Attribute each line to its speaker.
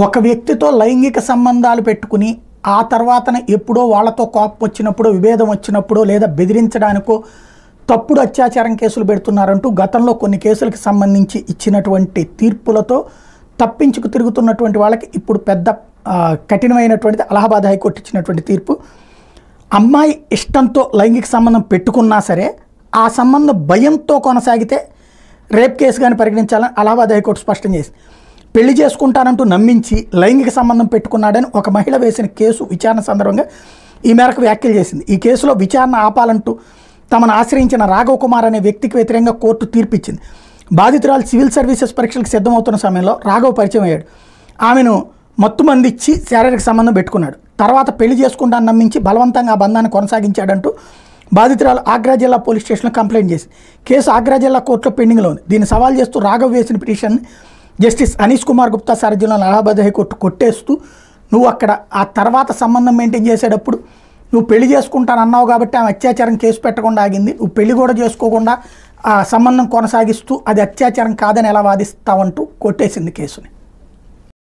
Speaker 1: ఒక వ్యక్తితో లైంగిక సంబంధాలు పెట్టుకుని ఆ తర్వాతన ఎప్పుడో వాళ్ళతో కోపం వచ్చినప్పుడు విభేదం వచ్చినప్పుడు లేదా బెదిరించడానికో తప్పుడు అత్యాచారం కేసులు పెడుతున్నారంటూ గతంలో కొన్ని కేసులకు సంబంధించి ఇచ్చినటువంటి తీర్పులతో తప్పించుకు తిరుగుతున్నటువంటి వాళ్ళకి ఇప్పుడు పెద్ద కఠినమైనటువంటిది అలహాబాద్ హైకోర్టు ఇచ్చినటువంటి తీర్పు. అమ్మాయి ఇష్టంతో లైంగిక సంబంధం పెట్టుకున్నా సరే ఆ సంబంధం భయంతో కొనసాగితే రేప్ కేసుగాని పరిగణించాలని అలహాబాద్ హైకోర్టు స్పష్టం చేసింది. పెళ్లి చేసుకుంటానంటూ నమ్మించి లైంగిక సంబంధం పెట్టుకున్నాడని ఒక మహిళ వేసిన కేసు విచారణ సందర్భంగా ఈ మేరకు వ్యాఖ్యలు చేసింది. ఈ కేసులో విచారణ ఆపాలంటూ తమను ఆశ్రయించిన రాఘవ్ కుమార్ అనే వ్యక్తికి వ్యతిరేకంగా కోర్టు తీర్పిచ్చింది. బాధితురాలు సివిల్ సర్వీసెస్ పరీక్షలకు సిద్ధమవుతున్న సమయంలో రాఘవ్ పరిచయం అయ్యాడు. ఆమెను మత్తుమందిచ్చి శారీరక సంబంధం పెట్టుకున్నాడు. తర్వాత పెళ్లి చేసుకుంటానని నమ్మించి బలవంతంగా ఆ బంధాన్ని కొనసాగించాడంటూ బాధితురాలు ఆగ్రా జిల్లా పోలీస్ స్టేషన్లో కంప్లైంట్ చేసింది. కేసు ఆగ్రా జిల్లా కోర్టులో పెండింగ్లో ఉంది. దీన్ని సవాల్ చేస్తూ రాఘవ్ వేసిన పిటిషన్ జస్టిస్ అనీష్ కుమార్ గుప్తా సారథ్యంలో అలహాబాద్ హైకోర్టు కొట్టేస్తూ నువ్వు అక్కడ ఆ తర్వాత సంబంధం మెయింటైన్ చేసేటప్పుడు నువ్వు పెళ్లి చేసుకుంటానన్నావు కాబట్టి ఆమె అత్యాచారం కేసు పెట్టకుండా ఆగింది, నువ్వు పెళ్లి కూడా చేసుకోకుండా ఆ సంబంధం కొనసాగిస్తూ అది అత్యాచారం కాదని ఎలా వాదిస్తావంటూ కొట్టేసింది కేసుని.